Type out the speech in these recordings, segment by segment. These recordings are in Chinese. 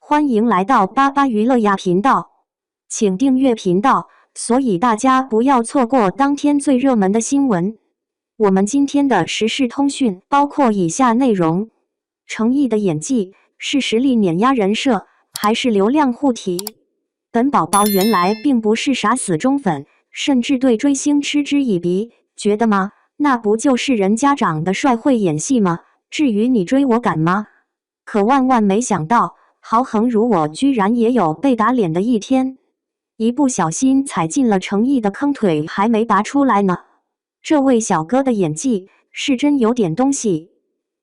欢迎来到巴巴娱乐呀频道，请订阅频道，所以大家不要错过当天最热门的新闻。我们今天的时事通讯包括以下内容：程毅的演技是实力碾压人设，还是流量护体？本宝宝原来并不是傻死忠粉，甚至对追星嗤之以鼻，觉得吗？那不就是人家长得帅会演戏吗？至于你追我赶吗？可万万没想到，豪横如我居然也有被打脸的一天，一不小心踩进了程毅的坑，腿还没拔出来呢。这位小哥的演技是真有点东西。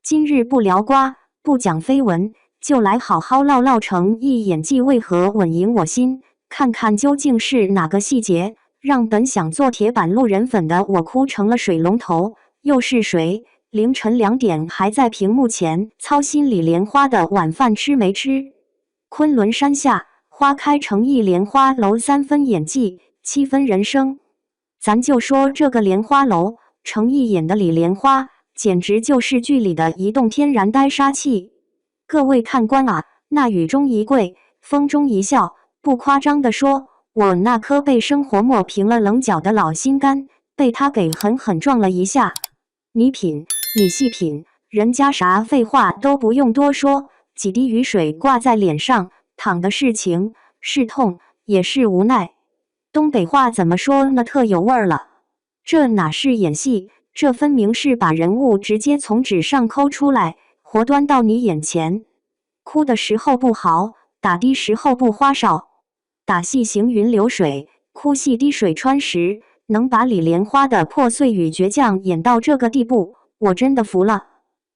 今日不聊瓜，不讲绯闻，就来好好唠唠程毅演技为何稳赢我心，看看究竟是哪个细节让本想做铁板路人粉的我哭成了水龙头，又是谁？凌晨2点还在屏幕前操心李莲花的晚饭吃没吃？昆仑山下花开，程毅莲花楼3分演技，7分人生。咱就说这个莲花楼，程毅演的李莲花简直就是剧里的一洞天然呆杀器。各位看官啊，那雨中一跪，风中一笑，不夸张地说，我那颗被生活磨平了棱角的老心肝，被他给狠狠撞了一下。你品，你细品，人家啥废话都不用多说，几滴雨水挂在脸上，淌的是情，是痛，也是无奈。东北话怎么说呢？特有味儿了。这哪是演戏，这分明是把人物直接从纸上抠出来，活端到你眼前。哭的时候不嚎，打的时候不花哨。打戏行云流水，哭戏滴水穿石。能把李莲花的破碎与倔强演到这个地步，我真的服了。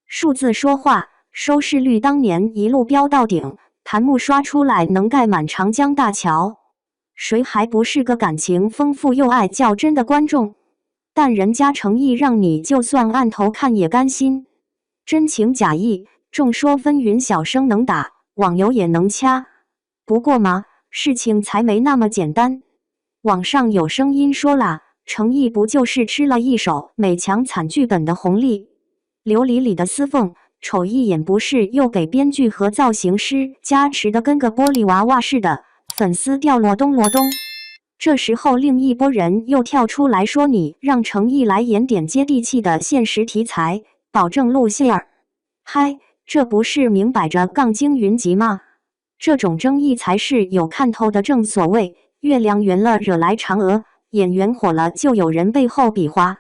数字说话，收视率当年一路飙到顶，弹幕刷出来能盖满长江大桥。谁还不是个感情丰富又爱较真的观众？但人家诚意让你就算按头看也甘心。真情假意，众说纷纭，小生能打，网友也能掐。不过嘛，事情才没那么简单。网上有声音说啦，程毅不就是吃了一手美强惨剧本的红利？琉璃里的司凤瞅一眼不是又给编剧和造型师加持的跟个玻璃娃娃似的，粉丝掉落咚落咚。这时候另一拨人又跳出来说，你让程毅来演点接地气的现实题材，保证露馅儿。嗨，这不是明摆着杠精云集吗？这种争议才是有看头的，正所谓月亮圆了惹来嫦娥，演员火了就有人背后比划。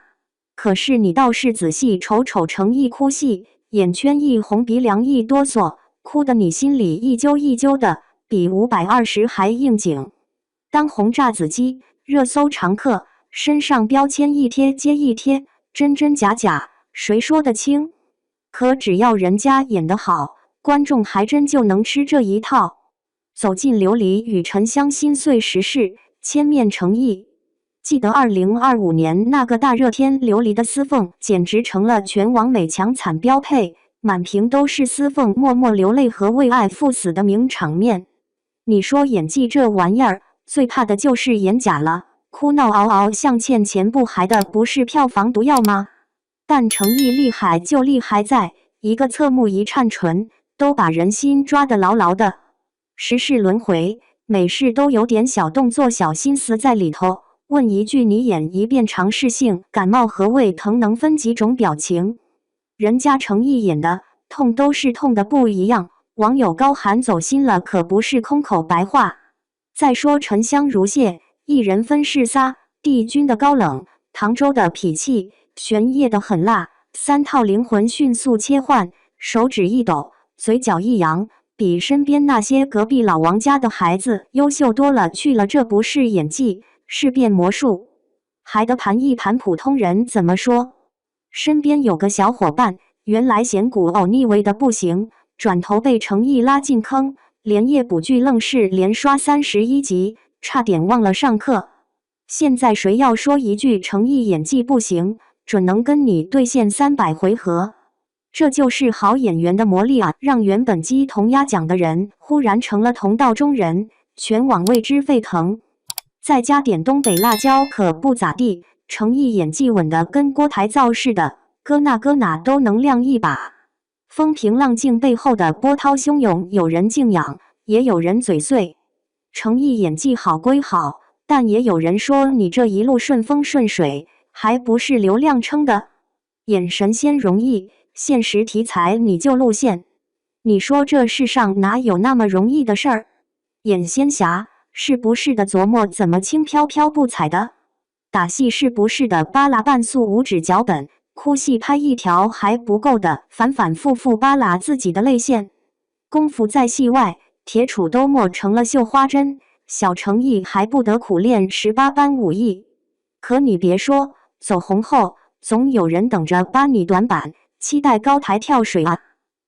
可是你倒是仔细瞅瞅程毅哭戏，眼圈一红，鼻梁一哆嗦，哭得你心里一揪一揪的，比520还应景。当红炸子鸡，热搜常客，身上标签一贴接一贴，真真假假，谁说得清？可只要人家演得好，观众还真就能吃这一套。走进琉璃与沉香心碎时事，千面诚意。记得2025年那个大热天，琉璃的司凤简直成了全网美强惨标配，满屏都是司凤默默流泪和为爱赴死的名场面。你说演技这玩意儿，最怕的就是演假了，哭闹嗷嗷像欠钱不还的，不是票房毒药吗？但程毅厉害就厉害在一个侧目一颤唇，都把人心抓得牢牢的。时事轮回，每事都有点小动作小心思在里头。问一句，你演一遍尝试性感冒和胃疼能分几种表情？人家程毅演的痛都是痛的不一样，网友高喊走心了，可不是空口白话。再说沉香如屑，一人分饰仨，帝君的高冷，唐周的痞气，玄烨的狠辣，3套灵魂迅速切换，手指一抖，嘴角一扬，比身边那些隔壁老王家的孩子优秀多了去了。这不是演技，是变魔术。还得盘一盘普通人怎么说。身边有个小伙伴，原来嫌古偶腻味的不行，转头被程毅拉进坑，连夜补剧愣是连刷31集，差点忘了上课。现在谁要说一句程毅演技不行，准能跟你对线300回合。这就是好演员的魔力啊，让原本鸡同鸭讲的人忽然成了同道中人，全网为之沸腾。再加点东北辣椒可不咋地，程毅演技稳得跟锅台灶似的，搁哪都能亮一把。风平浪静背后的波涛汹涌，有人敬仰，也有人嘴碎。程毅演技好归好，但也有人说你这一路顺风顺水，还不是流量撑的？演神仙容易，现实题材你就路线。你说这世上哪有那么容易的事儿？演仙侠是不是的琢磨怎么轻飘飘不踩的？打戏是不是的扒拉半素无纸脚本？哭戏拍一条还不够的，反反复复扒拉自己的泪腺。功夫在戏外，铁杵都磨成了绣花针，小程毅还不得苦练18般武艺。可你别说，走红后总有人等着扒你短板，期待高台跳水啊！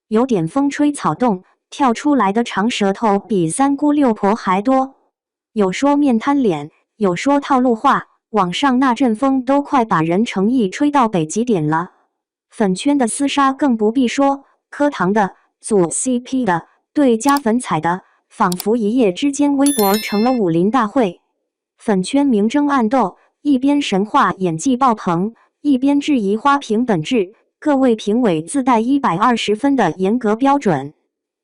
有点风吹草动，跳出来的长舌头比三姑六婆还多。有说面瘫脸，有说套路话，网上那阵风都快把人程毅吹到北极点了。粉圈的厮杀更不必说，磕糖的、组 CP 的、对加粉彩的，仿佛一夜之间微博成了武林大会。粉圈明争暗斗，一边神话演技爆棚，一边质疑花瓶本质。各位评委自带120分的严格标准，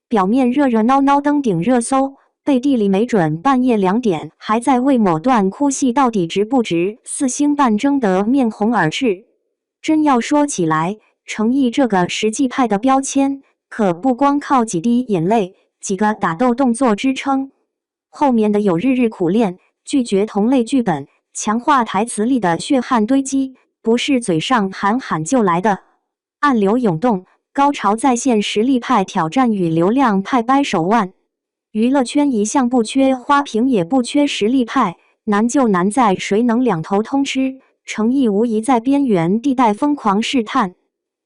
表面热热闹闹登顶热搜，背地里没准半夜2点还在为某段哭戏到底值不值4星半争得面红耳赤。真要说起来，程毅这个实际派的标签，可不光靠几滴眼泪、几个打斗动作支撑，后面的有日日苦练、拒绝同类剧本、强化台词力的血汗堆积，不是嘴上喊喊就来的。暗流涌动，高潮再现，实力派挑战与流量派掰手腕。娱乐圈一向不缺花瓶，也不缺实力派，难就难在谁能两头通吃。程毅无疑在边缘地带疯狂试探。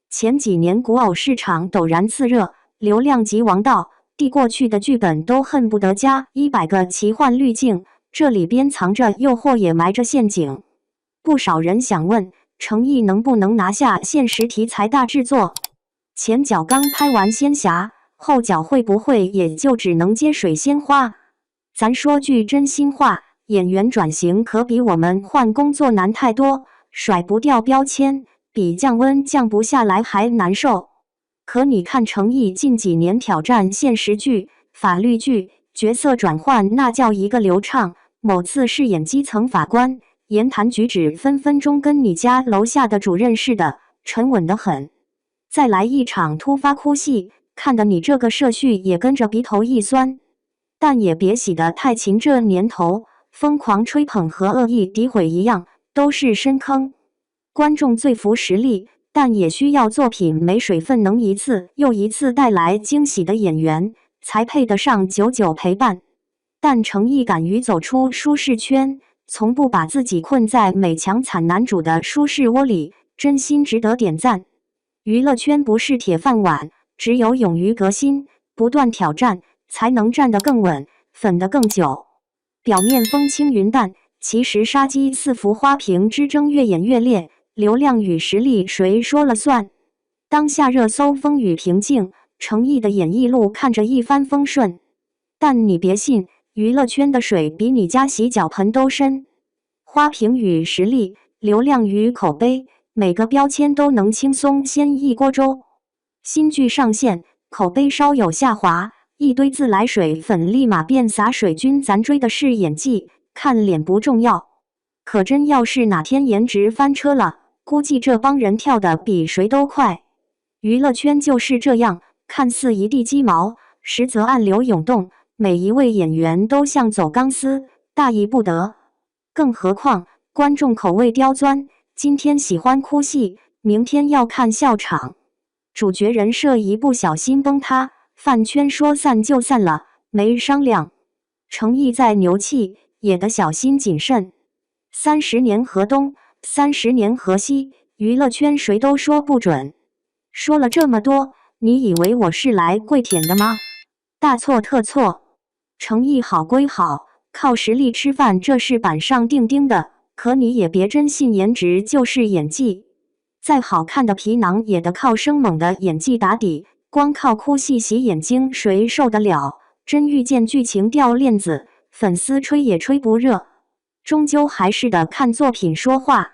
前几年古偶市场陡然炽热，流量级王道，递过去的剧本都恨不得加100个奇幻滤镜，这里边藏着诱惑也埋着陷阱。不少人想问，程毅能不能拿下现实题材大制作？前脚刚拍完仙侠，后脚会不会也就只能接水仙花？咱说句真心话，演员转型可比我们换工作难太多，甩不掉标签，比降温降不下来还难受。可你看程毅近几年挑战现实剧、法律剧，角色转换那叫一个流畅，某次饰演基层法官，言谈举止分分钟跟你家楼下的主任似的，沉稳得很。再来一场突发哭戏，看得你这个社畜也跟着鼻头一酸。但也别洗得太勤，这年头，疯狂吹捧和恶意诋毁一样，都是深坑。观众最服实力，但也需要作品没水分，能一次又一次带来惊喜的演员，才配得上久久陪伴。但程毅敢于走出舒适圈，从不把自己困在美强惨男主的舒适窝里，真心值得点赞。娱乐圈不是铁饭碗，只有勇于革新，不断挑战，才能站得更稳，粉得更久。表面风轻云淡，其实杀机四伏，花瓶之争越演越烈，流量与实力谁说了算？当下热搜风雨平静，程毅的演艺路看着一帆风顺。但你别信，娱乐圈的水比你家洗脚盆都深。花瓶与实力，流量与口碑，每个标签都能轻松掀一锅粥。新剧上线，口碑稍有下滑，一堆自来水粉立马变洒水军，咱追的是演技，看脸不重要。可真要是哪天颜值翻车了，估计这帮人跳的比谁都快。娱乐圈就是这样，看似一地鸡毛，实则暗流涌动，每一位演员都像走钢丝，大意不得。更何况观众口味刁钻，今天喜欢哭戏，明天要看笑场。主角人设一不小心崩塌，饭圈说散就散了，没商量。程毅在牛气，也得小心谨慎。30年河东，30年河西，娱乐圈谁都说不准。说了这么多，你以为我是来跪舔的吗？大错特错。程毅好归好，靠实力吃饭这是板上钉钉的，可你也别真信颜值就是演技。再好看的皮囊也得靠生猛的演技打底，光靠哭戏洗眼睛谁受得了？真遇见剧情掉链子，粉丝吹也吹不热。终究还是得看作品说话。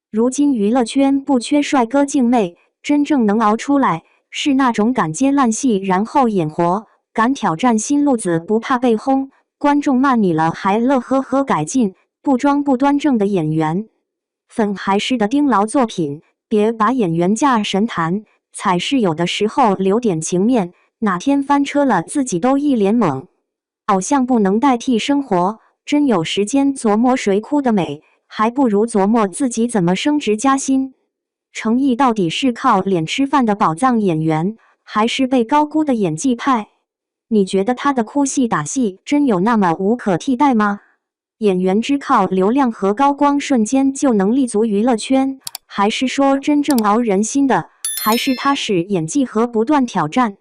如今娱乐圈不缺帅哥静妹，真正能熬出来是那种敢接烂戏然后演活，敢挑战新路子，不怕被轰，观众骂你了还乐呵呵改进，不装不端正的演员。粉还是的丁劳作品，别把演员架神坛，才是有的时候留点情面，哪天翻车了自己都一脸懵。偶像不能代替生活，真有时间琢磨谁哭得美，还不如琢磨自己怎么升职加薪。程毅到底是靠脸吃饭的宝藏演员，还是被高估的演技派？你觉得他的哭戏打戏真有那么无可替代吗？演员只靠流量和高光瞬间就能立足娱乐圈，还是说真正熬人心的，还是他是演技和不断挑战？